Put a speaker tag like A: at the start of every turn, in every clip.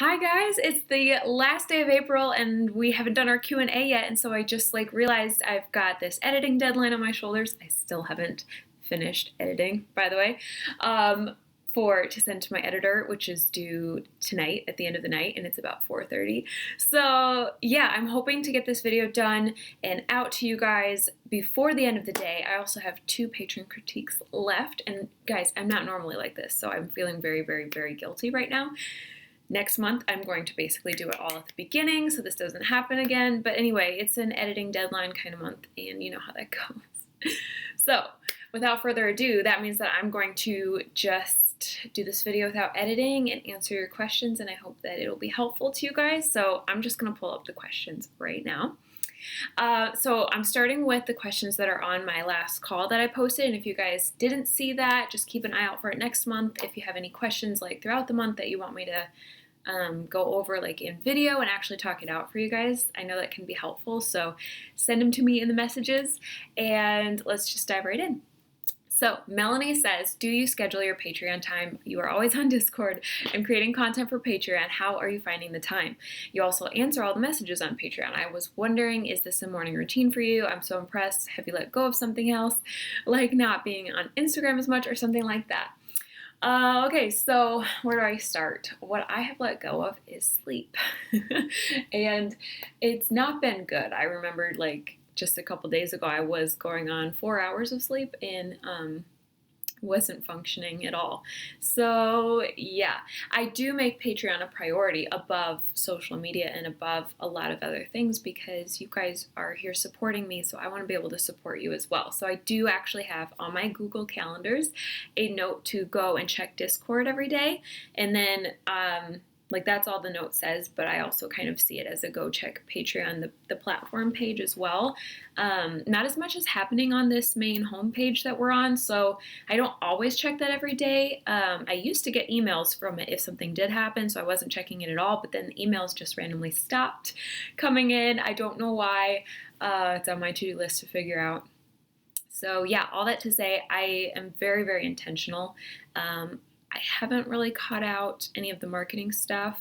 A: Hi guys, it's the last day of April and we haven't done our Q&A yet, and so I just realized I've got this editing deadline on my shoulders. I still haven't finished editing, by the way, to send to my editor, which is due tonight at the end of the night, and it's about 4:30. So yeah, I'm hoping to get this video done and out to you guys before the end of the day. I also have 2 patron critiques left, and guys, I'm not normally like this, so I'm feeling very, very, very guilty right now. Next month, I'm going to basically do it all at the beginning so this doesn't happen again. But anyway, it's an editing deadline kind of month, and you know how that goes. So without further ado, that means that I'm going to just do this video without editing and answer your questions, and I hope that it'll be helpful to you guys. So I'm just going to pull up the questions right now. So I'm starting with the questions that are on my last call that I posted, and if you guys didn't see that, just keep an eye out for it next month. If you have any questions throughout the month that you want me to go over in video and actually talk it out for you guys, I know that can be helpful, so send them to me in the messages, and let's just dive right in. So Melanie says, do you schedule your Patreon time? You are always on Discord and creating content for Patreon. How are you finding the time? You also answer all the messages on Patreon. I was wondering, is this a morning routine for you? I'm so impressed. Have you let go of something else, like not being on Instagram as much or something like that? Okay, so where do I start? What I have let go of is sleep. And it's not been good. I remembered just a couple days ago I was going on 4 hours of sleep and wasn't functioning at all. So yeah, I do make Patreon a priority above social media and above a lot of other things because you guys are here supporting me, so I want to be able to support you as well. So I do actually have on my Google calendars a note to go and check Discord every day, and then that's all the note says, but I also kind of see it as a go check Patreon, the platform page as well. Not as much as happening on this main homepage that we're on, so I don't always check that every day. I used to get emails from it if something did happen, so I wasn't checking it at all, but then the emails just randomly stopped coming in. I don't know why. It's on my to-do list to figure out. So yeah, all that to say, I am very, very intentional. I haven't really caught out any of the marketing stuff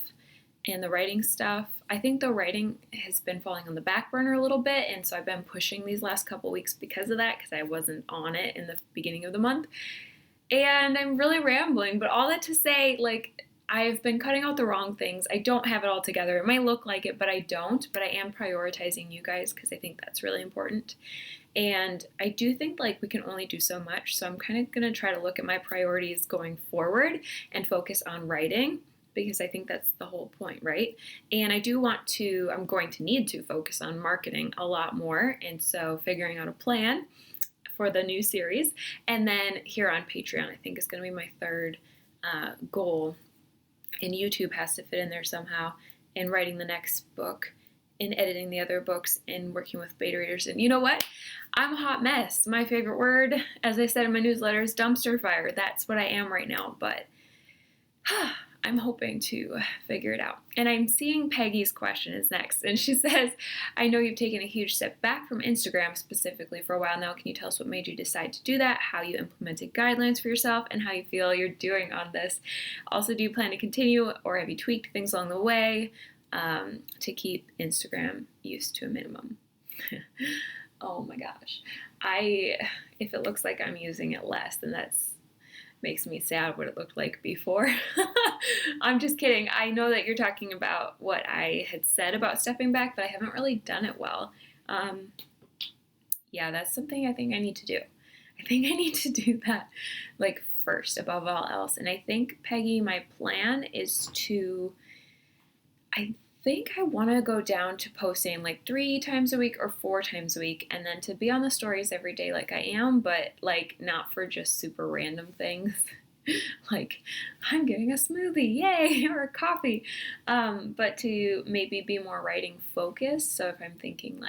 A: and the writing stuff. I think the writing has been falling on the back burner a little bit, and so I've been pushing these last couple weeks because of that, because I wasn't on it in the beginning of the month. And I'm really rambling, but all that to say, I've been cutting out the wrong things. I don't have it all together. It might look like it, but I don't. But I am prioritizing you guys because I think that's really important. And I do think we can only do so much. So I'm kind of going to try to look at my priorities going forward and focus on writing, because I think that's the whole point, right? And I'm going to need to focus on marketing a lot more. And so figuring out a plan for the new series. And then here on Patreon, I think is going to be my third goal. And YouTube has to fit in there somehow, and writing the next book, and editing the other books, and working with beta readers. And you know what? I'm a hot mess. My favorite word, as I said in my newsletter, is dumpster fire. That's what I am right now, but I'm hoping to figure it out. And I'm seeing Peggy's question is next, and she says, I know you've taken a huge step back from Instagram specifically for a while now. Can you tell us what made you decide to do that, how you implemented guidelines for yourself, and how you feel you're doing on this? Also, do you plan to continue, or have you tweaked things along the way to keep Instagram use to a minimum? Oh my gosh. If it looks like I'm using it less, then that's makes me sad what it looked like before. I'm just kidding. I know that you're talking about what I had said about stepping back, but I haven't really done it well. Yeah, that's something I think I need to do. I think I need to do that first above all else. And I think, Peggy, my plan is I think I want to go down to posting 3 times a week or 4 times a week, and then to be on the stories every day like I am, but not for just super random things. I'm getting a smoothie, yay, or a coffee, but to maybe be more writing focused. So if I'm thinking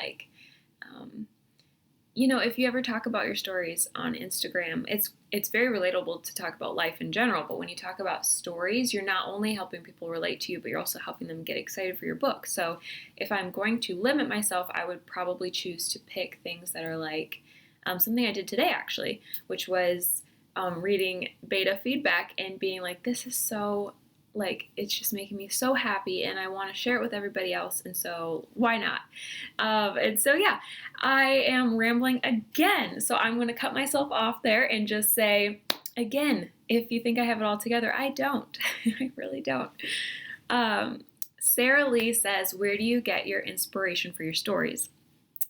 A: if you ever talk about your stories on Instagram, it's very relatable to talk about life in general, but when you talk about stories, you're not only helping people relate to you, but you're also helping them get excited for your book. So if I'm going to limit myself, I would probably choose to pick things that are something I did today, actually, which was reading beta feedback and being this is so like, it's just making me so happy, and I want to share it with everybody else, and so why not? And so yeah, I am rambling again, so I'm going to cut myself off there and just say, again, if you think I have it all together, I don't. I really don't. Sarah Lee says, where do you get your inspiration for your stories?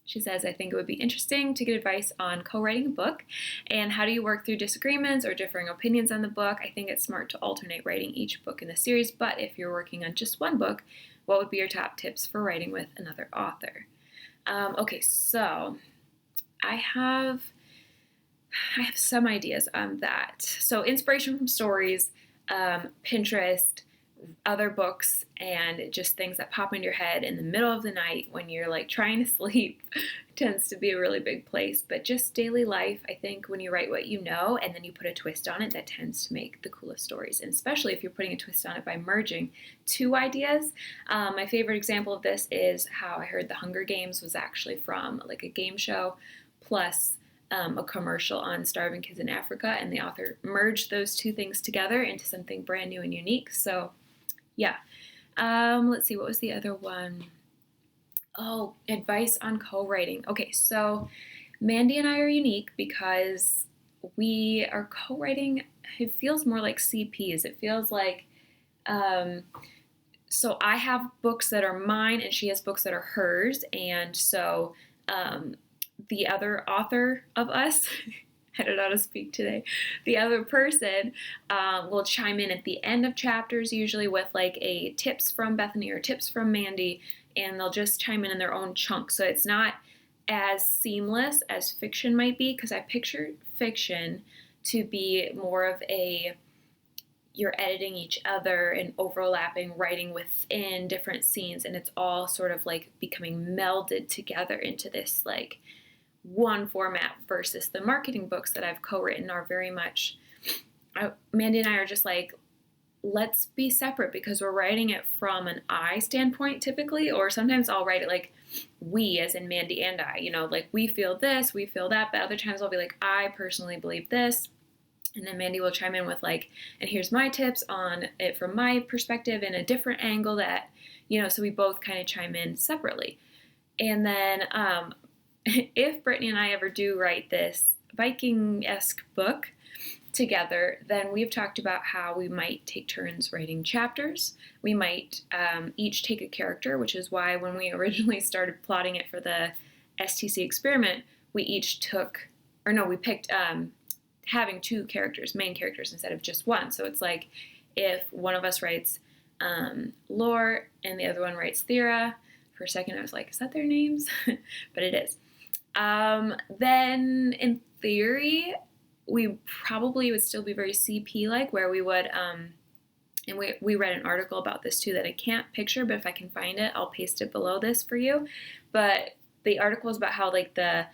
A: She says, I think it would be interesting to get advice on co-writing a book, and how do you work through disagreements or differing opinions on the book? I think it's smart to alternate writing each book in the series, but if you're working on just one book, what would be your top tips for writing with another author? Okay, so I have some ideas on that. So inspiration from stories, Pinterest, other books, and just things that pop into your head in the middle of the night when you're like trying to sleep tends to be a really big place. But just daily life, I think when you write what you know and then you put a twist on it, that tends to make the coolest stories. And especially if you're putting a twist on it by merging two ideas. My favorite example of this is how I heard The Hunger Games was actually from like a game show plus a commercial on starving kids in Africa, and the author merged those two things together into something brand new and unique. So yeah. Let's see, what was the other one? Oh, advice on co-writing. Okay, so Mandy and I are unique because we are co-writing. It feels more like CPs. It feels like, so I have books that are mine and she has books that are hers. And so the other author of us, I don't know how to speak today, the other person will chime in at the end of chapters, usually with like a tips from Bethany or tips from Mandy, and they'll just chime in their own chunk. So it's not as seamless as fiction might be, because I picture fiction to be more of a, you're editing each other and overlapping, writing within different scenes, and it's all sort of like becoming melded together into this like one format, versus the marketing books that I've co-written are very much, Mandy and I are just like, let's be separate because we're writing it from an I standpoint typically, or sometimes I'll write it like we, as in Mandy and I, you know, like we feel this, we feel that, but other times I'll be like, I personally believe this, and then Mandy will chime in with like, and here's my tips on it from my perspective in a different angle that, you know, so we both kind of chime in separately. And then if Brittany and I ever do write this Viking-esque book together, then we've talked about how we might take turns writing chapters. We might each take a character, which is why when we originally started plotting it for the STC experiment, we each took, or no, we picked having two characters, main characters, instead of just one. So it's like if one of us writes Lore and the other one writes Thera. For a second I was like, is that their names? But it is. Then in theory, we probably would still be very CP-like, where we would, and we read an article about this too that I can't picture, but if I can find it, I'll paste it below this for you. But the article is about how like the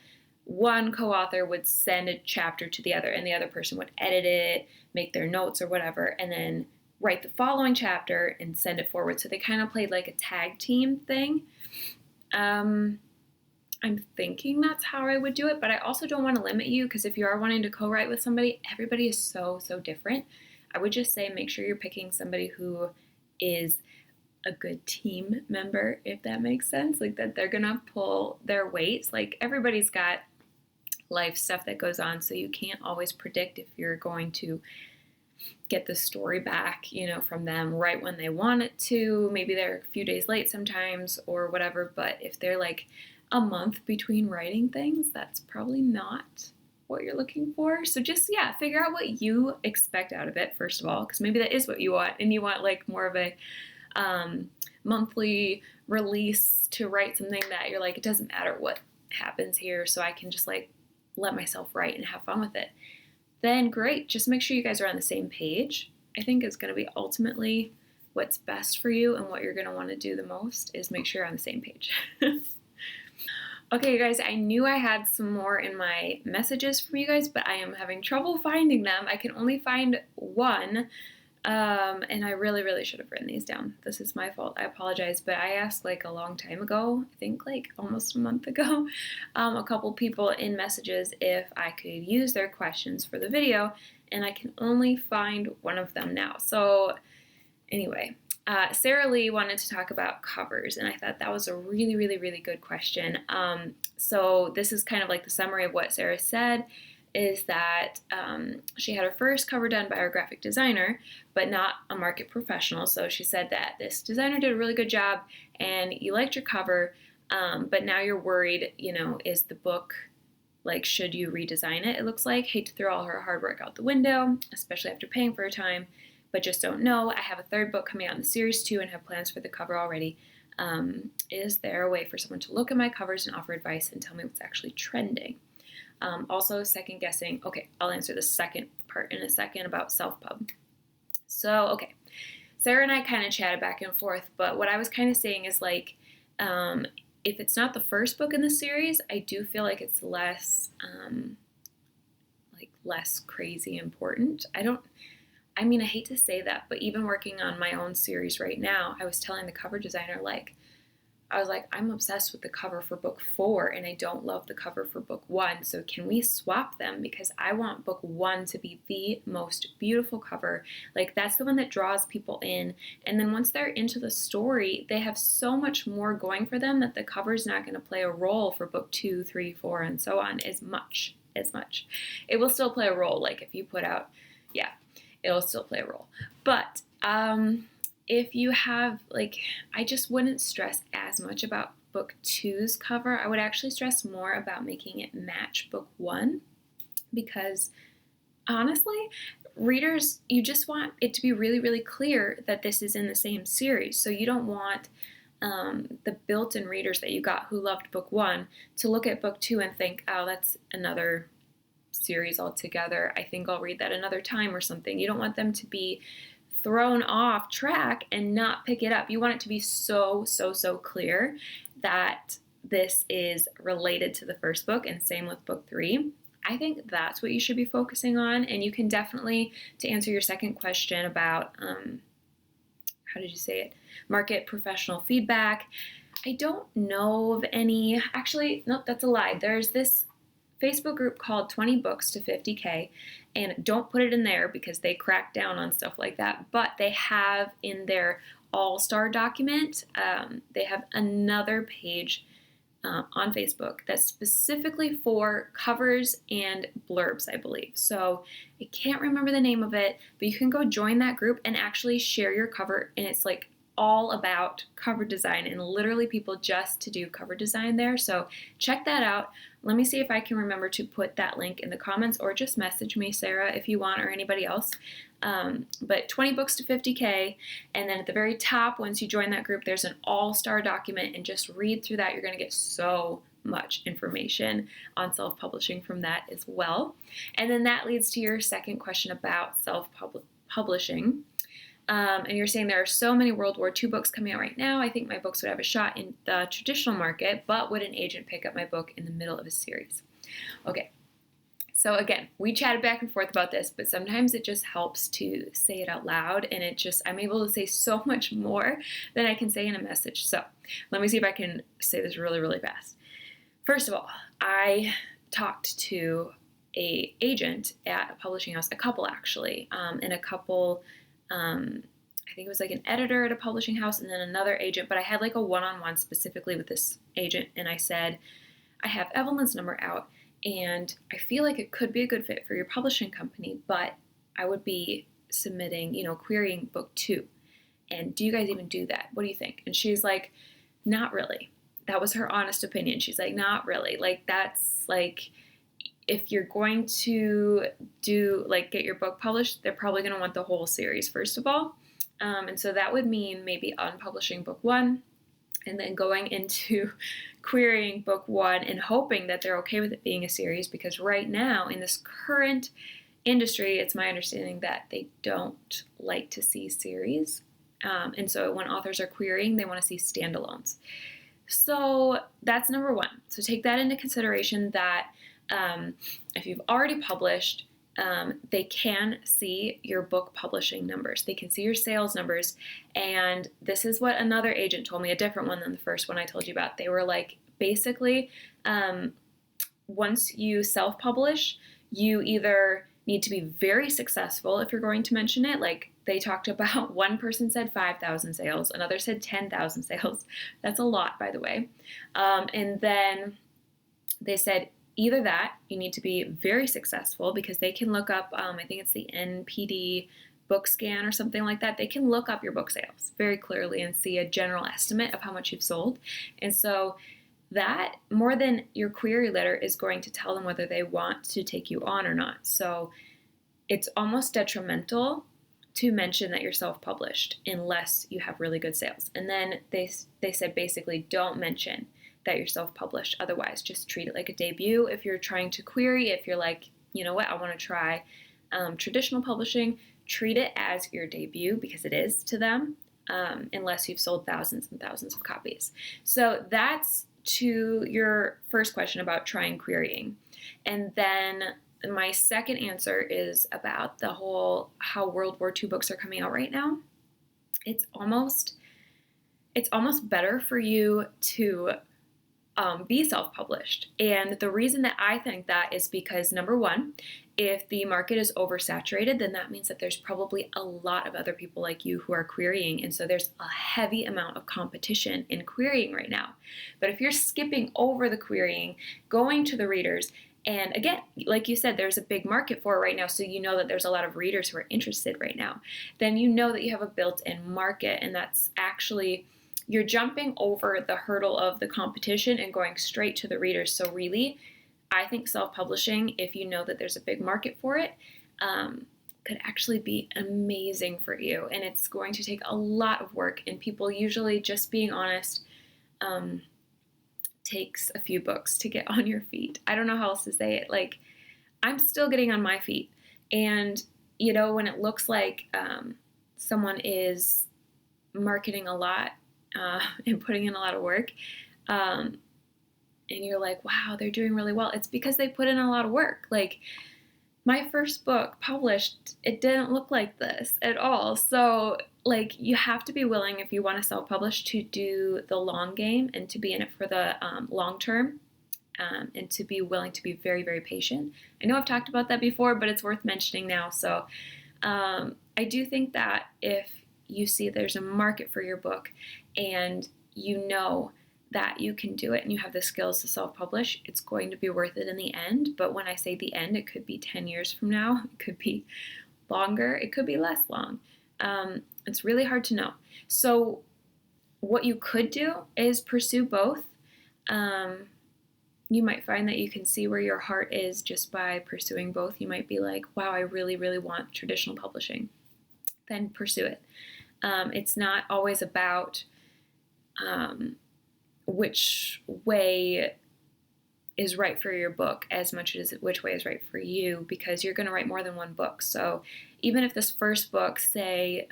A: one co-author would send a chapter to the other, and the other person would edit it, make their notes or whatever, and then write the following chapter and send it forward. So they kind of played like a tag team thing. I'm thinking that's how I would do it, but I also don't want to limit you, because if you are wanting to co-write with somebody, everybody is so different. I would just say make sure you're picking somebody who is a good team member, if that makes sense, like that they're gonna pull their weight. Like everybody's got life stuff that goes on, so you can't always predict if you're going to get the story back, you know, from them right when they want it to. Maybe they're a few days late sometimes or whatever, but if they're like a month between writing things, that's probably not what you're looking for. So just, yeah, figure out what you expect out of it, first of all, because maybe that is what you want, and you want like more of a monthly release to write something that you're like, it doesn't matter what happens here, so I can just like let myself write and have fun with it. Then great, just make sure you guys are on the same page. I think it's going to be ultimately what's best for you, and what you're going to want to do the most is make sure you're on the same page. Okay, you guys, I knew I had some more in my messages from you guys, but I am having trouble finding them. I can only find one, and I really should have written these down. This is my fault. I apologize, but I asked like a long time ago, I think like almost a month ago, a couple people in messages if I could use their questions for the video, and I can only find one of them now. So Anyway, Sarah Lee wanted to talk about covers, and I thought that was a really, really, really good question. So this is kind of like the summary of what Sarah said, is that she had her first cover done by her graphic designer, but not a market professional. So she said that this designer did a really good job, and you liked your cover, but now you're worried, is the book, like, should you redesign it? It looks like. Hate to throw all her hard work out the window, especially after paying for her time, but just don't know. I have a third book coming out in the series too and have plans for the cover already. Is there a way for someone to look at my covers and offer advice and tell me what's actually trending? Also, second guessing. Okay, I'll answer the second part in a second about self-pub. So, okay, Sarah and I kind of chatted back and forth, but what I was kind of saying is, like, if it's not the first book in the series, I do feel like it's less crazy important. I hate to say that, but even working on my own series right now, I was telling the cover designer, I'm obsessed with the cover for book 4 and I don't love the cover for book 1. So can we swap them? Because I want book 1 to be the most beautiful cover. Like, that's the one that draws people in. And then once they're into the story, they have so much more going for them that the cover's not going to play a role for book 2, 3, 4, and so on as much. It will still play a role. Like, if you put out, it'll still play a role. But if you have, I just wouldn't stress as much about book 2's cover. I would actually stress more about making it match book 1, because honestly, readers, you just want it to be really, really clear that this is in the same series. So you don't want the built-in readers that you got who loved book 1 to look at book 2 and think, oh, that's another series altogether. I think I'll read that another time or something. You don't want them to be thrown off track and not pick it up. You want it to be so clear that this is related to the first book, and same with book 3. I think that's what you should be focusing on. And you can definitely, to answer your second question about, how did you say it? Market professional feedback. I don't know of any. Actually, nope, that's a lie. There's this Facebook group called 20 Books to 50K, and don't put it in there because they crack down on stuff like that, but they have in their all-star document, they have another page on Facebook that's specifically for covers and blurbs, I believe. So I can't remember the name of it, but you can go join that group and actually share your cover, and it's like all about cover design, and literally people just to do cover design there. So check that out. Let me see if I can remember to put that link in the comments, or just message me, Sarah, if you want, or anybody else. But 20 Books to 50K, and then at the very top, once you join that group, there's an all-star document, and just read through that. You're going to get so much information on self-publishing from that as well. And then that leads to your second question about self-publishing. And you're saying there are so many World War II books coming out right now. I think my books would have a shot in the traditional market, but would an agent pick up my book in the middle of a series? Okay, so again, we chatted back and forth about this, but sometimes it just helps to say it out loud, and I'm able to say so much more than I can say in a message. So let me see if I can say this really, really fast. First of all, I talked to an agent at a publishing house, a couple actually, and a couple, I think it was like an editor at a publishing house and then another agent, but I had like a one-on-one specifically with this agent, and I said, I have Evelyn's number out, and I feel like it could be a good fit for your publishing company, but I would be submitting, querying book 2. And do you guys even do that? What do you think? And she's like, not really. That was her honest opinion. She's like, not really. Like, that's like, if you're going to get your book published, they're probably going to want the whole series, first of all. And so that would mean maybe unpublishing book 1 and then going into querying book 1 and hoping that they're okay with it being a series, because right now in this current industry, it's my understanding that they don't like to see series. And so when authors are querying, they want to see standalones. So that's number 1. So take that into consideration, that if you've already published, they can see your book publishing numbers. They can see your sales numbers. And this is what another agent told me, a different one than the first one I told you about. They were like, basically, once you self-publish, you either need to be very successful if you're going to mention it. Like they talked about, one person said 5,000 sales, another said 10,000 sales. That's a lot, by the way. And then they said either that, you need to be very successful, because they can look up, I think it's the NPD book scan or something like that. They can look up your book sales very clearly and see a general estimate of how much you've sold. And so that, more than your query letter, is going to tell them whether they want to take you on or not. So it's almost detrimental to mention that you're self-published unless you have really good sales. And then they said basically don't mention that you're self-published. Otherwise, just treat it like a debut. If you're trying to query, if you're like, you know what, I want to try traditional publishing, treat it as your debut, because it is to them, unless you've sold thousands and thousands of copies. So that's to your first question about trying querying. And then my second answer is about the whole how World War II books are coming out right now. It's almost better for you to be self-published. And the reason that I think that is because, number one, if the market is oversaturated, then that means that there's probably a lot of other people like you who are querying. And so there's a heavy amount of competition in querying right now. But if you're skipping over the querying, going to the readers, and again, like you said, there's a big market for it right now, so you know that there's a lot of readers who are interested right now, then you know that you have a built-in market, and that's actually, you're jumping over the hurdle of the competition and going straight to the readers. So really, I think self-publishing, if you know that there's a big market for it, could actually be amazing for you. And it's going to take a lot of work, and people usually, just being honest, takes a few books to get on your feet. I don't know how else to say it. Like, I'm still getting on my feet. And, you know, when it looks like someone is marketing a lot and putting in a lot of work, and you're like, wow, they're doing really well, it's because they put in a lot of work. Like, my first book published, it didn't look like this at all. So, like, you have to be willing, if you want to self-publish, to do the long game and to be in it for the long term, and to be willing to be very, very patient. I know I've talked about that before, but it's worth mentioning now. So I do think that if you see there's a market for your book and you know that you can do it and you have the skills to self-publish, it's going to be worth it in the end. But when I say the end, it could be 10 years from now. It could be longer. It could be less long. It's really hard to know. So what you could do is pursue both. You might find that you can see where your heart is just by pursuing both. You might be like, wow, I really, really want traditional publishing. Then pursue it. It's not always about which way is right for your book as much as which way is right for you, because you're going to write more than one book. So even if this first book, say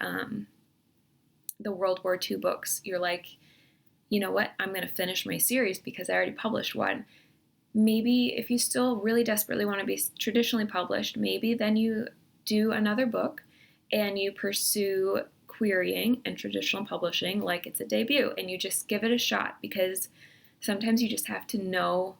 A: the World War II books, you're like, you know what, I'm going to finish my series because I already published one. Maybe if you still really desperately want to be traditionally published, maybe then you do another book and you pursue querying and traditional publishing like it's a debut, and you just give it a shot, because sometimes you just have to know.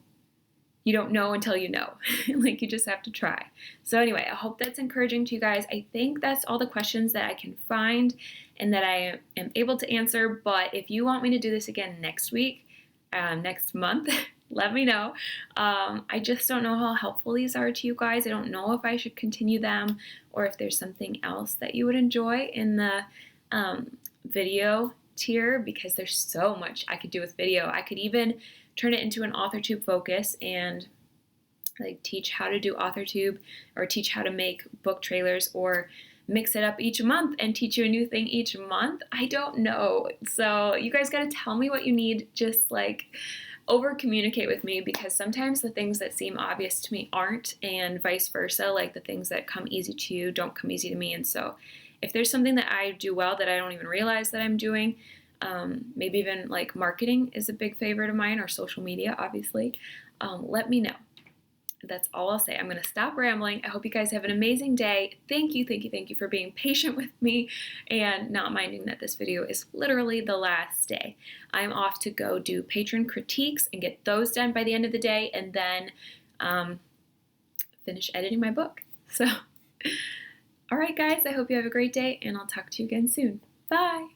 A: You don't know until you know. Like, you just have to try. So anyway, I hope that's encouraging to you guys. I think that's all the questions that I can find and that I am able to answer. But if you want me to do this again next week, next month, let me know. I just don't know how helpful these are to you guys. I don't know if I should continue them or if there's something else that you would enjoy in the video tier, because there's so much I could do with video. I could even turn it into an Authortube focus and like teach how to do Authortube, or teach how to make book trailers, or mix it up each month and teach you a new thing each month. I don't know. So you guys got to tell me what you need. Just like over communicate with me, because sometimes the things that seem obvious to me aren't, and vice versa. Like, the things that come easy to you don't come easy to me. And so if there's something that I do well that I don't even realize that I'm doing, maybe even like marketing is a big favorite of mine, or social media, obviously, let me know. That's all I'll say. I'm going to stop rambling. I hope you guys have an amazing day. Thank you for being patient with me and not minding that this video is literally the last day. I'm off to go do patron critiques and get those done by the end of the day, and then finish editing my book. So, all right, guys, I hope you have a great day, and I'll talk to you again soon. Bye!